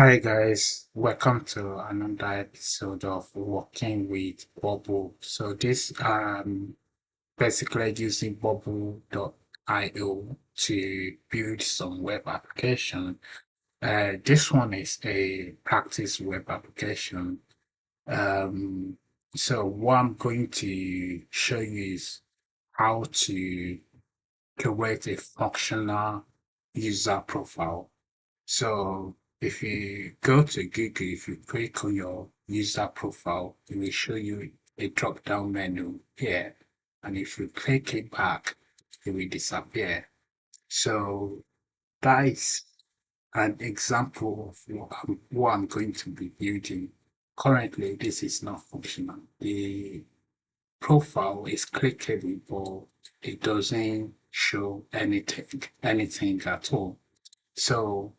Hi guys, welcome to another episode of Working with Bubble. So this basically using bubble.io to build some web application. This one is a practice web application. Um, so what I'm going to show you is how to create a functional user profile. So if you go to Google, if you click on your user profile, it will show you a drop-down menu here. And if you click it back, it will disappear. So that is an example of what I'm going to be building. Currently, this is not functional. The profile is clickable, but it doesn't show anything at all. So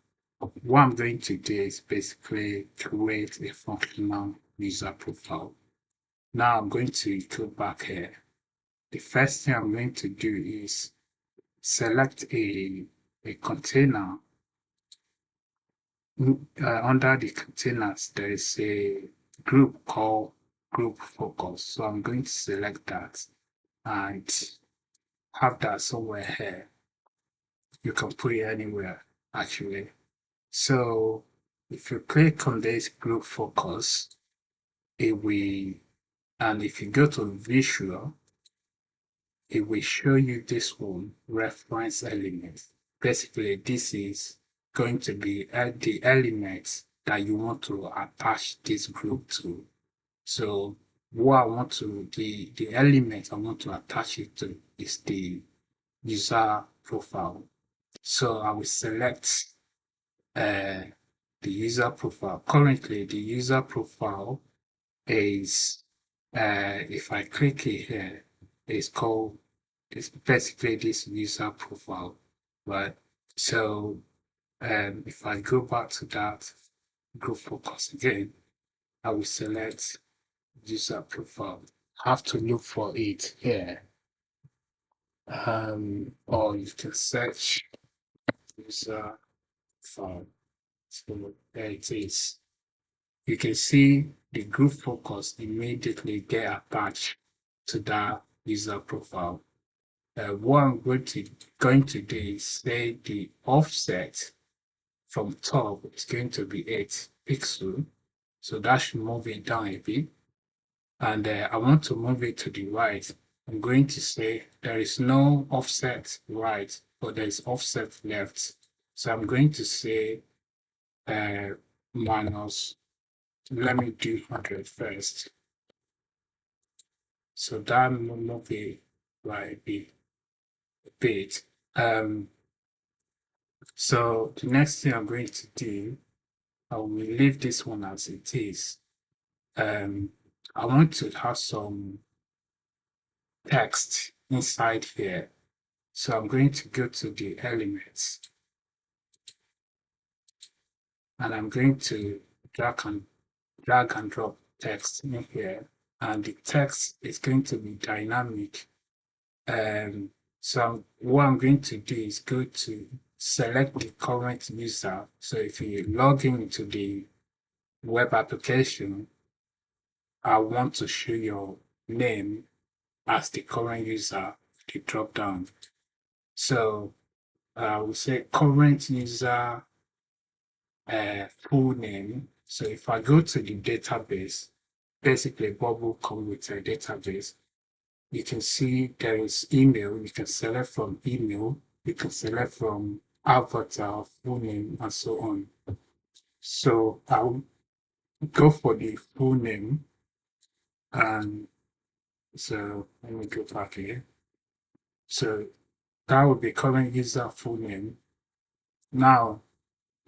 what I'm going to do is basically create a functional user profile. Now I'm going to go back here. The first thing I'm going to do is select a container. Under the containers, there is a group called group focus. So I'm going to select that and have that somewhere here. You can put it anywhere actually. So if you click on this group focus, it will, and if you go to visual, it will show you this one reference element. Basically, this is going to be the elements that you want to attach this group to. So what I want to, the element I want to attach it to is the user profile. So I will select uh, the user profile. Currently, the user profile is, if I click it here, it's basically this user profile, right? So if I go back to that group focus again, I will select user profile. Have to look for it here. Or you can search user file. So there it is. You can see the group focus immediately get attached to that user profile. What I'm going to do is say the offset from top is going to be 8 pixels. So that should move it down a bit. And I want to move it to the right. I'm going to say there is no offset right, but there is offset left. So I'm going to say minus, let me do 100 first. So that will move it right a bit. So the next thing I'm going to do, I will leave this one as it is. I want to have some text inside here. So I'm going to go to the elements and I'm going to drag and drop text in here. And the text is going to be dynamic. So what I'm going to do is go to select the current user. So if you log into the web application, I want to show your name as the current user, the drop down. So I will say current user full name. So if I go to the database, basically Bubble comes with a database. You can see there is email. You can select from email. You can select from avatar, full name, and so on. So I'll go for the full name. And so let me go back here. So that would be current user full name. Now,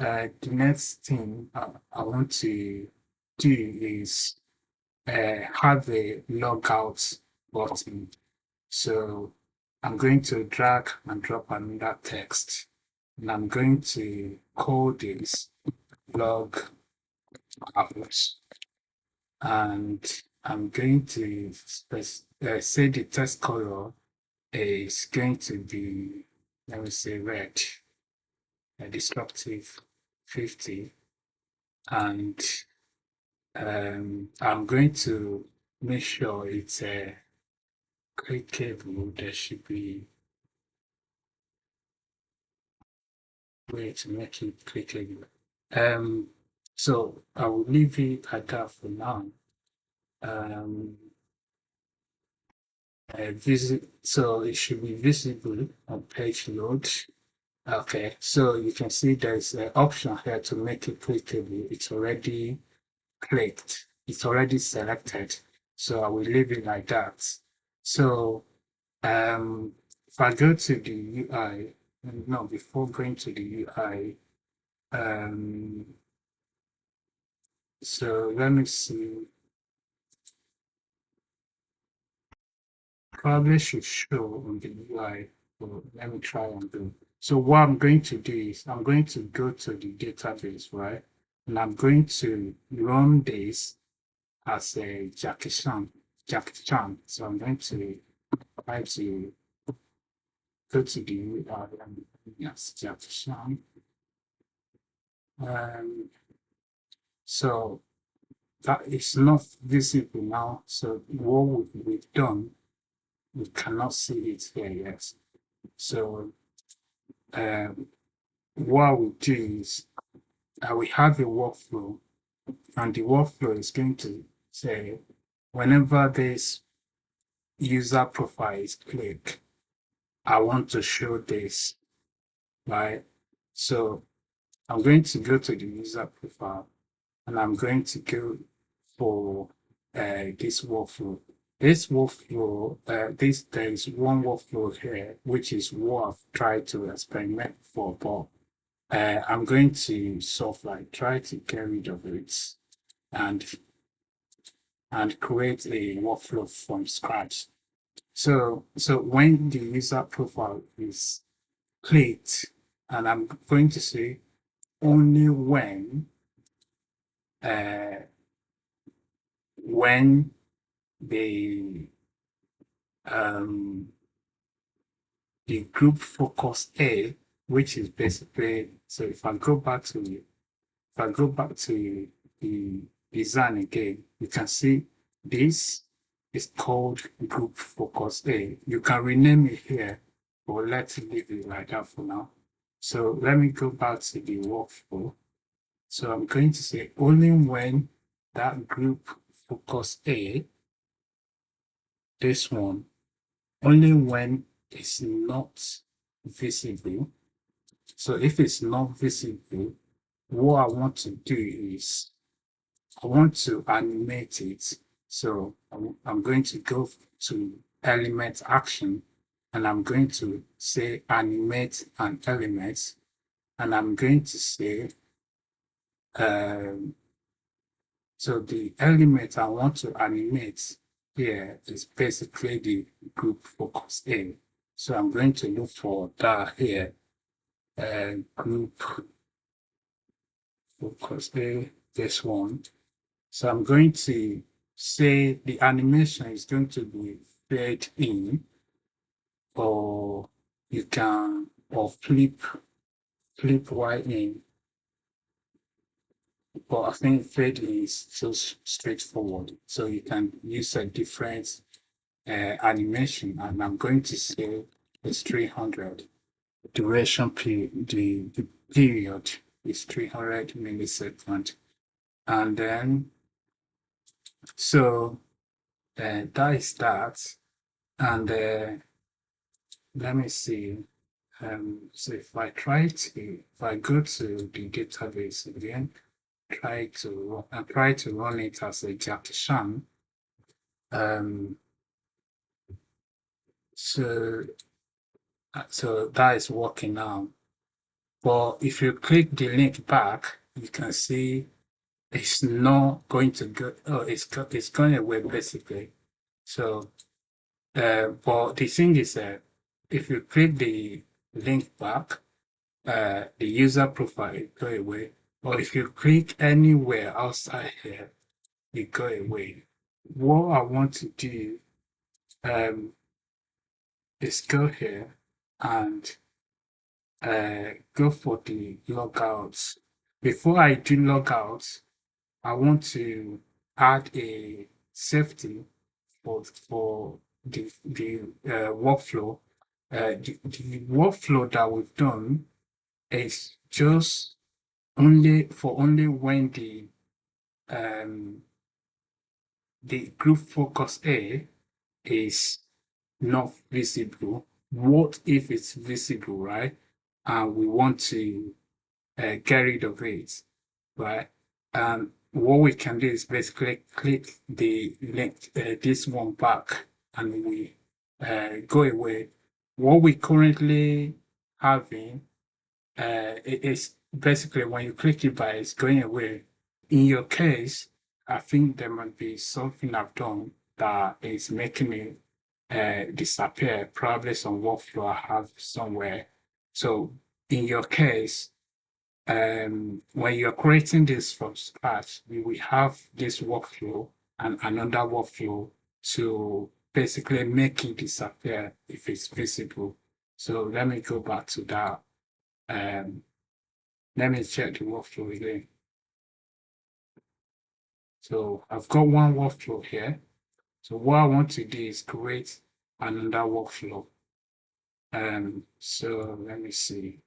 the next thing I want to do is have a logout button. So I'm going to drag and drop another text, and I'm going to call this log out, and I'm going to say the text color is going to be, let me say red, a destructive 50. and I'm going to make sure it's a clickable. There should be a way to make it clickable. So I will leave it at that for now. So it should be visible on page load. Okay, so you can see there's an option here to make it clickable. It's already clicked, it's already selected. So I will leave it like that. So if I go to the UI, no, before going to the UI, so let me see, probably should show on the UI. So let me try and do. So what I'm going to do is I'm going to go to the database, right? And I'm going to run this as a Jackie Chan. So I'm going to try to go to the UI and yes, Jackie Chan. So that is not visible now. So what we've done, we cannot see it here yet. So what we do is we have a workflow, and the workflow is going to say whenever this user profile is clicked, I want to show this, right? So I'm going to go to the user profile and I'm going to go for this workflow. This workflow, there is one workflow here, which is what I've tried to experiment for, but I'm going to try to get rid of it and create a workflow from scratch. So when the user profile is clicked, and I'm going to say only uh, when the um, the group focus A, which is basically, so if I go back to the design again, you can see this is called group focus A. You can rename it here, but let's leave it like that for now. So let me go back to the workflow. So I'm going to say only when that group focus A, this one, only when it's not visible. So if it's not visible, what I want to do is I want to animate it. So I'm going to go to element action and I'm going to say animate an element, and I'm going to say um, so the element I want to animate here is basically the group focus A. So I'm going to look for that here, group focus A, this one. So I'm going to say the animation is going to be fade in, or you can, or flip Y in. But I think fade in is so straightforward. So you can use a different animation, and I'm going to say it's 300. Duration period, the period is 300 milliseconds. And then, so that is that. And let me see. So if I go to the database again, try to run it as a Jackie Chan. So so that is working now. But if you click the link back, you can see it's not going to go. Oh, it's going away basically. So, but the thing is that if you click the link back, the user profile will go away. Or if you click anywhere outside here, it go away. What I want to do is go here and go for the logouts. before I do log out, I want to add a safety for the workflow. The workflow that we've done is just only when um the group focus A is not visible. What if it's visible, right? And we want to get rid of it, right? What we can do is basically click the link, this one back, and we go away. What we currently having it is basically when you click it by, it's going away. In your case, I think there might be something I've done that is making it disappear, probably some workflow I have somewhere. So in your case, when you're creating this from scratch, we will have this workflow and another workflow to basically make it disappear if it's visible. So let me go back to that. Um, Let me check the workflow again. So I've got one workflow here. So what I want to do is create another workflow. So let me see.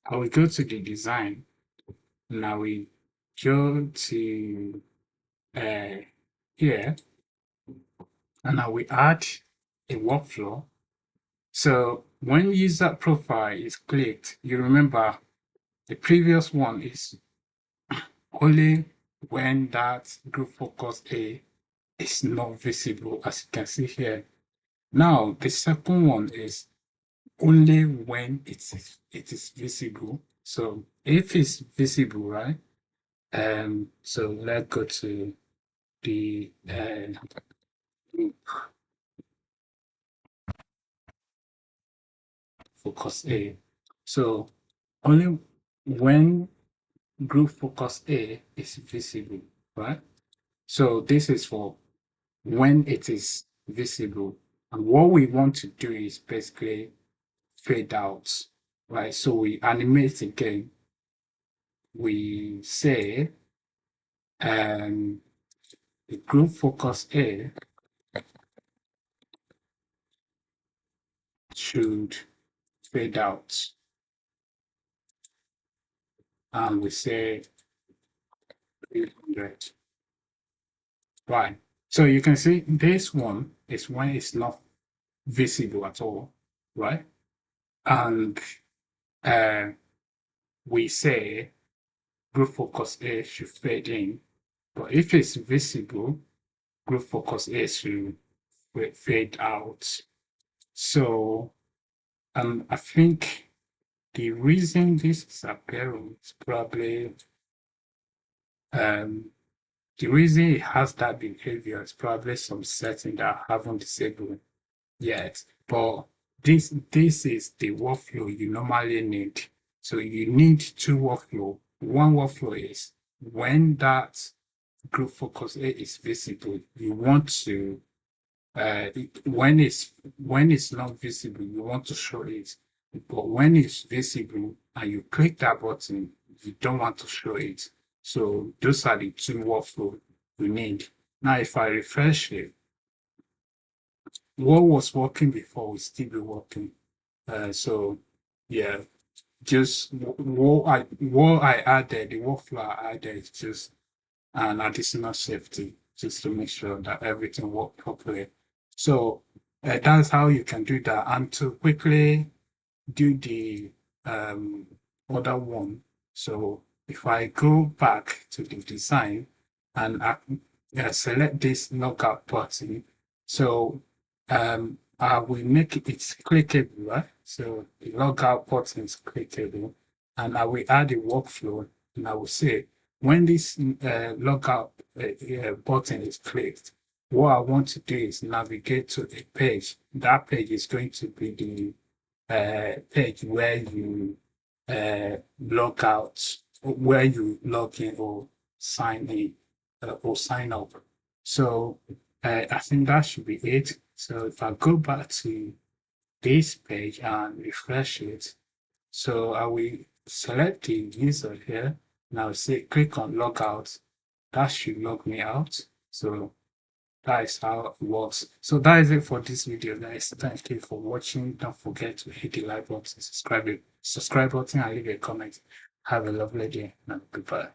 I will go to the design. Now we go to here, and I will add a workflow. So when user profile is clicked, you remember the previous one is only when that group focus A is not visible, as you can see here. Now, the second one is only when it is visible. So if it's visible, right? So let's go to the focus A. So only when group focus A is visible, right? So this is for when it is visible. And what we want to do is basically fade out, right? So we animate again. We say the group focus A should fade out. And we say 300. Right. So you can see this one is when it's not visible at all, right? And uh, we say group focus A should fade in. But if it's visible, group focus A should fade out. So I think the reason this is appearing is probably the reason it has that behavior is probably some setting that I haven't disabled yet. But this is the workflow you normally need. So you need two workflow. One workflow is when that group focus A is visible, you want to when it's not visible, you want to show it. But when it's visible and you click that button, you don't want to show it. So those are the two workflow you need. Now, if I refresh it, what was working before will still be working. So yeah, just what I added, the workflow I added is just an additional safety just to make sure that everything worked properly. So that's how you can do that. And to quickly do the other one, so if I go back to the design and I select this logout button, so I will make it clickable, right? So the logout button is clickable, and I will add a workflow, and I will say when this logout button is clicked, what I want to do is navigate to a page. That page is going to be the page where you log out, where you log in or sign in or sign up. So I think that should be it. So if I go back to this page and refresh it, so I will select the user here. Now say click on logout. That should log me out. So that is how it works. So that is it for this video, guys. Thank you for watching. Don't forget to hit the like button, subscribe button, and leave a comment. Have a lovely day and goodbye.